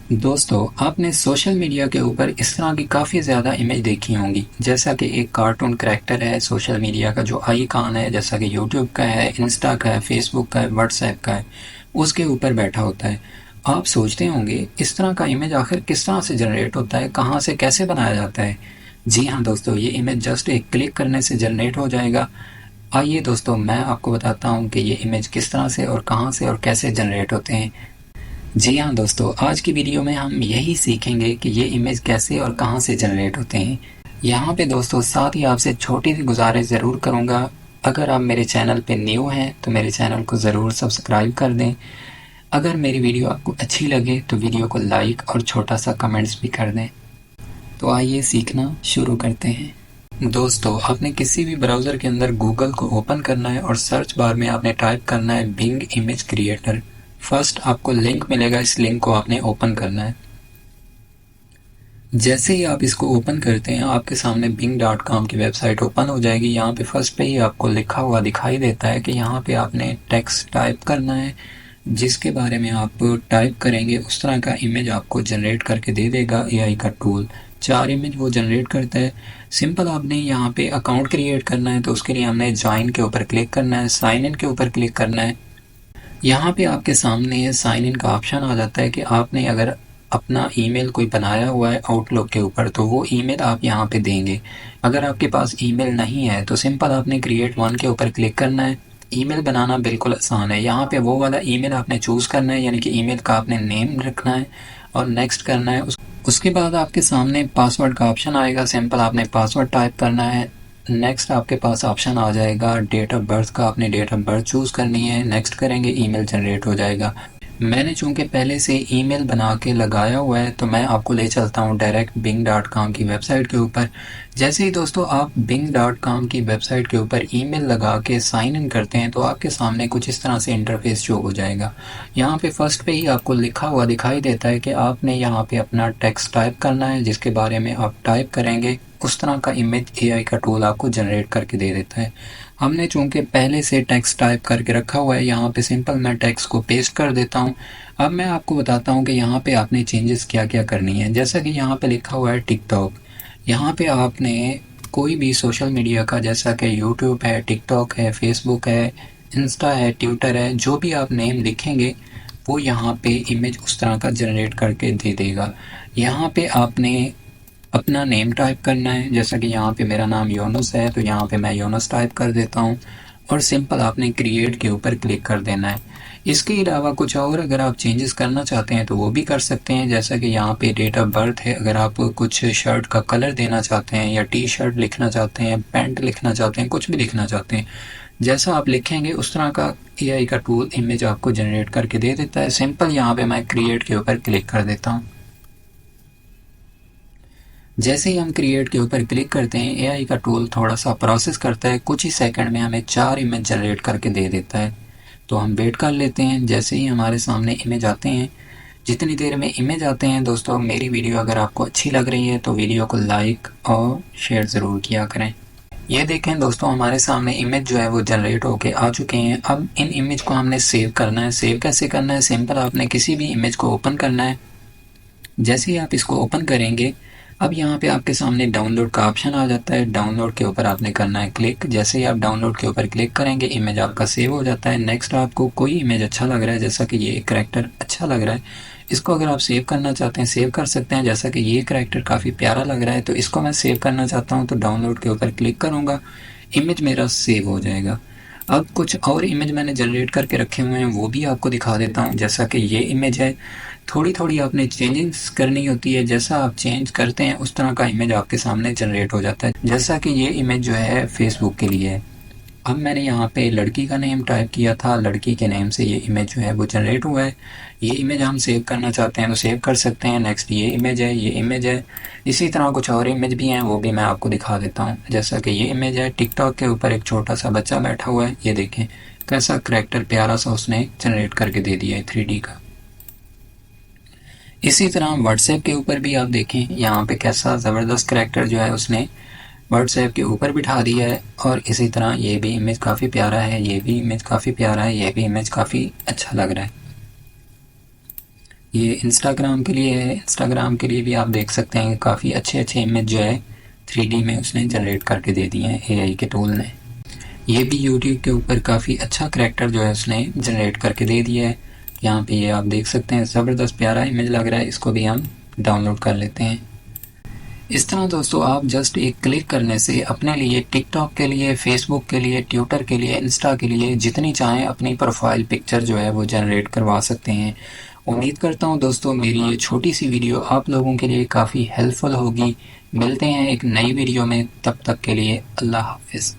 दोस्तों, आपने social media के ऊपर इस तरह की काफ़ी ज़्यादा इमेज देखी होंगी। जैसा कि एक कार्टून करैक्टर है सोशल मीडिया का जो आइकॉन है, जैसा कि यूट्यूब का है, इंस्टा का है, फेसबुक का है, व्हाट्सएप का है, उसके ऊपर बैठा होता है। आप सोचते होंगे इस तरह का इमेज आखिर किस तरह से जनरेट होता है, कहाँ से कैसे बनाया जाता है। जी हाँ दोस्तों, ये इमेज जस्ट एक क्लिक करने से जनरेट हो जाएगा। आइए दोस्तों, मैं आपको बताता हूँ कि ये इमेज किस तरह से और कहाँ से और कैसे जनरेट होते हैं। जी हाँ दोस्तों, आज की वीडियो में हम यही सीखेंगे कि ये इमेज कैसे और कहाँ से जनरेट होते हैं। यहाँ पे दोस्तों साथ ही आपसे छोटी सी गुजारिश ज़रूर करूँगा। अगर आप मेरे चैनल पे न्यू हैं तो मेरे चैनल को ज़रूर सब्सक्राइब कर दें। अगर मेरी वीडियो आपको अच्छी लगे तो वीडियो को लाइक और छोटा सा कमेंट्स भी कर दें। तो आइए सीखना शुरू करते हैं। दोस्तों, आपने किसी भी ब्राउज़र के अंदर गूगल को ओपन करना है और सर्च बार में आपने टाइप करना है बिंग इमेज क्रिएटर। फर्स्ट आपको लिंक मिलेगा, इस लिंक को आपने ओपन करना है। जैसे ही आप इसको ओपन करते हैं आपके सामने bing.com की वेबसाइट ओपन हो जाएगी। यहाँ पे फर्स्ट पे ही आपको लिखा हुआ दिखाई देता है कि यहाँ पे आपने टेक्स्ट टाइप करना है। जिसके बारे में आप टाइप करेंगे उस तरह का इमेज आपको जनरेट करके दे देगा एआई का टूल। 4 इमेज वो जनरेट करता है। सिंपल आपने यहाँ पे अकाउंट क्रिएट करना है तो उसके लिए हमने ज्वाइन के ऊपर क्लिक करना है, साइन इन के ऊपर क्लिक करना है। यहाँ पे आपके सामने साइन इन का ऑप्शन आ जाता है कि आपने अगर अपना ईमेल कोई बनाया हुआ है आउटलुक के ऊपर तो वो ईमेल आप यहाँ पे देंगे। अगर आपके पास ईमेल नहीं है तो सिंपल आपने क्रिएट वन के ऊपर क्लिक करना है। ईमेल बनाना बिल्कुल आसान है। यहाँ पे वो वाला ईमेल आपने चूज़ करना है, यानी कि ईमेल का आपने नेम रखना है और नेक्स्ट करना है। उसके बाद आपके सामने पासवर्ड का ऑप्शन आएगा। सिंपल आपने पासवर्ड टाइप करना है। नेक्स्ट आपके पास ऑप्शन आ जाएगा डेट ऑफ बर्थ का, आपने डेट ऑफ बर्थ चूज़ करनी है। नेक्स्ट करेंगे, ईमेल जनरेट हो जाएगा। मैंने चूंकि पहले से ईमेल बना के लगाया हुआ है तो मैं आपको ले चलता हूँ डायरेक्ट bing.com की वेबसाइट के ऊपर। जैसे ही दोस्तों आप bing.com की वेबसाइट के ऊपर ईमेल लगा के साइन इन करते हैं तो आपके सामने कुछ इस तरह से इंटरफेस शो हो जाएगा। यहाँ पे फर्स्ट पे ही आपको लिखा हुआ दिखाई देता है कि आपने यहाँ पे अपना टेक्स्ट टाइप करना है। जिसके बारे में आप टाइप करेंगे उस तरह का इमेज एआई का टूल आपको जनरेट करके दे देता है। हमने चूंकि पहले से टेक्स्ट टाइप करके रखा हुआ है, यहाँ पे सिंपल मैं टेक्स्ट को पेस्ट कर देता हूँ। अब मैं आपको बताता हूँ कि यहाँ पे आपने चेंजेस क्या क्या करनी है। जैसा कि यहाँ पे लिखा हुआ है टिकटॉक, यहाँ पे आपने कोई भी सोशल मीडिया का, जैसा कि यूट्यूब है, टिकटॉक है, फेसबुक है, इंस्टा है, ट्विटर है, जो भी आप नेम लिखेंगे वो यहाँ पे इमेज उस तरह का जनरेट करके दे देगा। यहाँ पे आपने अपना नेम टाइप करना है। जैसा कि यहाँ पे मेरा नाम योनस है तो यहाँ पे मैं योनस टाइप कर देता हूँ और सिंपल आपने क्रिएट के ऊपर क्लिक कर देना है। इसके अलावा कुछ और अगर आप चेंजेस करना चाहते हैं तो वो भी कर सकते हैं। जैसा कि यहाँ पे डेट ऑफ बर्थ है, अगर आप कुछ शर्ट का कलर देना चाहते हैं या टी शर्ट लिखना चाहते हैं, पैंट लिखना चाहते हैं, कुछ भी लिखना चाहते हैं, जैसा आप लिखेंगे उस तरह का एआई का टूल इमेज आपको जनरेट करके दे देता है। सिंपल यहाँ पे मैं क्रिएट के ऊपर क्लिक कर देता हूँ। जैसे ही हम क्रिएट के ऊपर क्लिक करते हैं एआई का टूल थोड़ा सा प्रोसेस करता है, कुछ ही सेकंड में हमें 4 इमेज जनरेट करके दे देता है। तो हम वेट कर लेते हैं। जैसे ही हमारे सामने इमेज आते हैं, जितनी देर में इमेज आते हैं दोस्तों, मेरी वीडियो अगर आपको अच्छी लग रही है तो वीडियो को लाइक और शेयर ज़रूर किया करें। ये देखें दोस्तों, हमारे सामने इमेज जो है वो जनरेट होके आ चुके हैं। अब इन इमेज को हमने सेव करना है। सेव कैसे करना है? सिंपल आपने किसी भी इमेज को ओपन करना है। जैसे ही आप इसको ओपन करेंगे, अब यहाँ पे आपके सामने डाउनलोड का ऑप्शन आ जाता है। डाउनलोड के ऊपर आपने करना है क्लिक। जैसे ही आप डाउनलोड के ऊपर क्लिक करेंगे इमेज आपका सेव हो जाता है। नेक्स्ट आपको कोई इमेज अच्छा लग रहा है, जैसा कि ये करैक्टर अच्छा लग रहा है, इसको अगर आप सेव करना चाहते हैं सेव कर सकते हैं। जैसा कि ये करैक्टर काफ़ी प्यारा लग रहा है तो इसको मैं सेव करना चाहता हूँ तो डाउनलोड के ऊपर क्लिक करूँगा, इमेज मेरा सेव हो जाएगा। अब कुछ और इमेज मैंने जनरेट करके रखे हुए हैं वो भी आपको दिखा देता हूँ। जैसा कि ये इमेज है, थोड़ी थोड़ी आपने चेंजेस करनी होती है। जैसा आप चेंज करते हैं उस तरह का इमेज आपके सामने जनरेट हो जाता है। जैसा कि ये इमेज जो है फेसबुक के लिए है। अब मैंने यहाँ पे लड़की का नेम टाइप किया था, लड़की के नेम से ये इमेज जो है वो जनरेट हुआ है। ये इमेज हम सेव करना चाहते हैं तो सेव कर सकते हैं। नेक्स्ट ये इमेज है, ये इमेज है। इसी तरह कुछ और इमेज भी हैं, वो भी मैं आपको दिखा देता हूँ। जैसा कि ये इमेज है, टिकटॉक के ऊपर एक छोटा सा बच्चा बैठा हुआ है। ये देखें कैसा करैक्टर प्यारा सा उसने जनरेट करके दे दिया है 3D का। इसी तरह व्हाट्सएप के ऊपर भी आप देखें यहाँ पे कैसा ज़बरदस्त करैक्टर जो है उसने व्हाट्सएप के ऊपर बिठा दिया है। और इसी तरह ये भी इमेज काफ़ी प्यारा है, ये भी इमेज काफ़ी प्यारा है, ये भी इमेज काफ़ी अच्छा लग रहा है। ये इंस्टाग्राम के लिए है। इंस्टाग्राम के लिए भी आप देख सकते हैं काफ़ी अच्छे अच्छे इमेज जो है 3D में उसने जनरेट करके दे दिए हैं एआई के टूल ने। ये भी यूट्यूब के ऊपर काफ़ी अच्छा करैक्टर जो है उसने जनरेट करके दे दिया है। यहाँ पे ये आप देख सकते हैं, ज़बरदस्त प्यारा इमेज लग रहा है। इसको भी हम डाउनलोड कर लेते हैं। इस तरह दोस्तों आप जस्ट एक क्लिक करने से अपने लिए टिकटॉक के लिए, फेसबुक के लिए, ट्विटर के लिए, इंस्टा के लिए जितनी चाहें अपनी प्रोफाइल पिक्चर जो है वो जनरेट करवा सकते हैं। उम्मीद करता हूँ दोस्तों मेरी ये छोटी सी वीडियो आप लोगों के लिए काफ़ी हेल्पफुल होगी। मिलते हैं एक नई वीडियो में, तब तक के लिए अल्लाह हाफिज़।